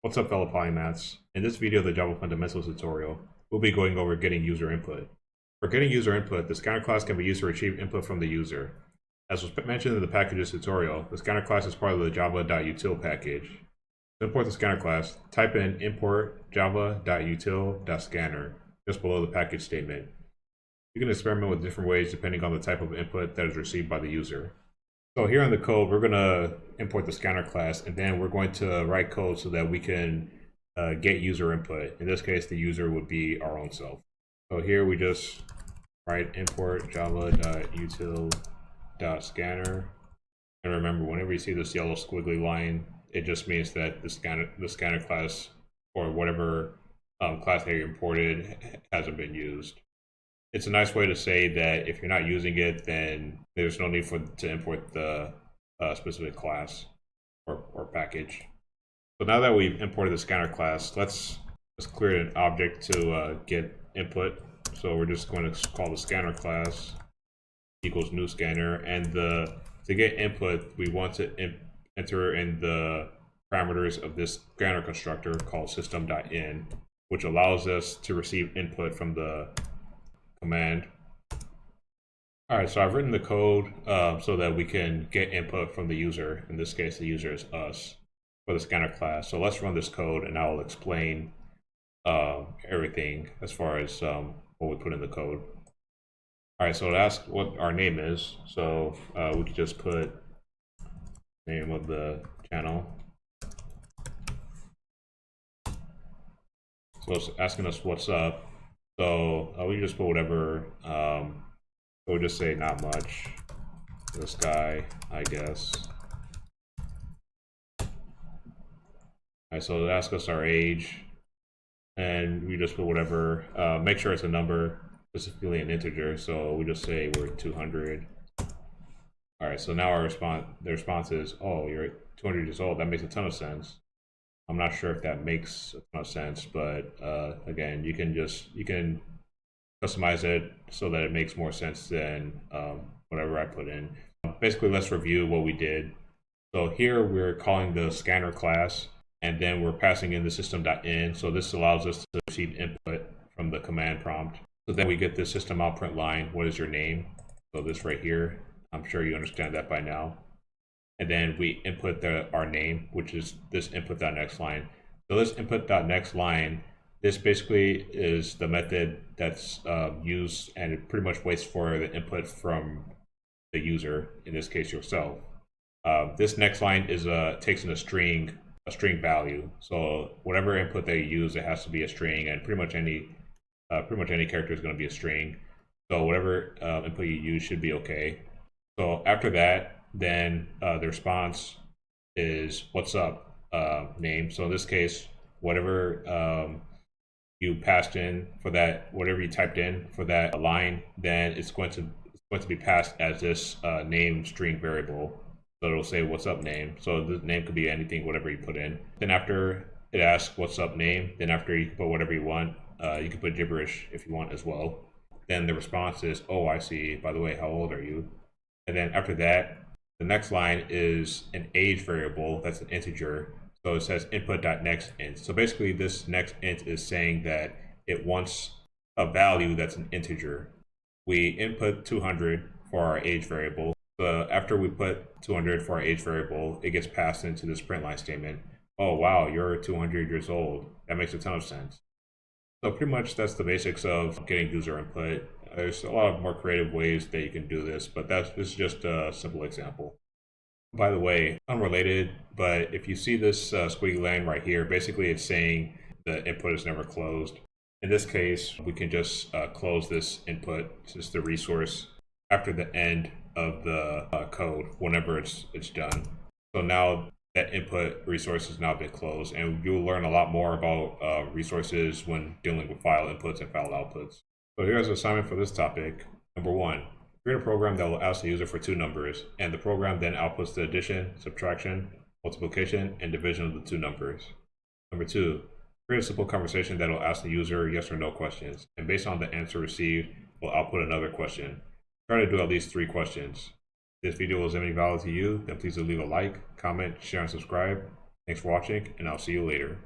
What's up, fellow polymaths? In this video of the Java Fundamentals tutorial, we'll be going over getting user input. For getting user input, the scanner class can be used to retrieve input from the user. As was mentioned in the packages tutorial, the scanner class is part of the java.util package. To import the scanner class, type in import java.util.scanner just below the package statement. You can experiment with different ways depending on the type of input that is received by the user. So here in the code, we're going to import the scanner class, and then we're going to write code so that we can get user input. In this case, the user would be our own self. So here we just write import java.util.scanner. And remember, whenever you see this yellow squiggly line, it just means that the scanner class or whatever class that you imported hasn't been used. It's a nice way to say that if you're not using it, then there's no need to import the specific class or package. So now that we've imported the scanner class, let's clear an object to get input. So we're just going to call the scanner class equals new scanner, and to get input, we want to enter in the parameters of this scanner constructor called system.in, which allows us to receive input from the command. All right, so I've written the code so that we can get input from the user. In this case, the user is us for the scanner class. So let's run this code, and I'll explain everything as far as what we put in the code. All right, so to ask what our name is, so we could just put name of the channel. So it's asking us what's up. So we just put whatever, we'll just say not much, this guy, I guess. All right, so it asks us our age, and we just put whatever, make sure it's a number, specifically an integer, so we just say we're 200. All right, so now the response is, oh, you're 200 years old. That makes a ton of sense. I'm not sure if that makes a ton of sense, but again, you can customize it so that it makes more sense than whatever I put in. Basically, let's review what we did. So here we're calling the scanner class, and then we're passing in the system.in. So this allows us to receive input from the command prompt. So then we get the system out print line, what is your name? So this right here, I'm sure you understand that by now. And then we input our name, which is this input.next line. So this input.next line, this basically is the method that's used, and it pretty much waits for the input from the user, in this case yourself. This next line is takes in a string value. So whatever input they use, it has to be a string, and pretty much any character is going to be a string. So whatever input you use should be okay. So after that, then the response is what's up name. So in this case, whatever you passed in for that, whatever you typed in for that line, then it's going to be passed as this name string variable. So it'll say what's up name. So the name could be anything, whatever you put in. Then after it asks what's up name, then after you can put whatever you want, you can put gibberish if you want as well. Then the response is, oh, I see. By the way, how old are you? And then after that, the next line is an age variable that's an integer. So it says input.nextInt. So basically this next int is saying that it wants a value that's an integer. We input 200 for our age variable. So after we put 200 for our age variable, it gets passed into this print line statement. Oh, wow, you're 200 years old. That makes a ton of sense. So pretty much that's the basics of getting user input. There's a lot of more creative ways that you can do this, but this is just a simple example. By the way, unrelated, but if you see this squiggly line right here, basically it's saying the input is never closed. In this case, we can just close this input, just the resource, after the end of the code, whenever it's done. So now that input resource has now been closed, and you'll learn a lot more about resources when dealing with file inputs and file outputs. So here's an assignment for this topic. Number 1, create a program that will ask the user for 2 numbers, and the program then outputs the addition, subtraction, multiplication, and division of the 2 numbers. Number 2, create a simple conversation that will ask the user yes or no questions, and based on the answer received, will output another question. Try to do at least 3 questions. If this video was of any value to you, then please do leave a like, comment, share, and subscribe. Thanks for watching, and I'll see you later.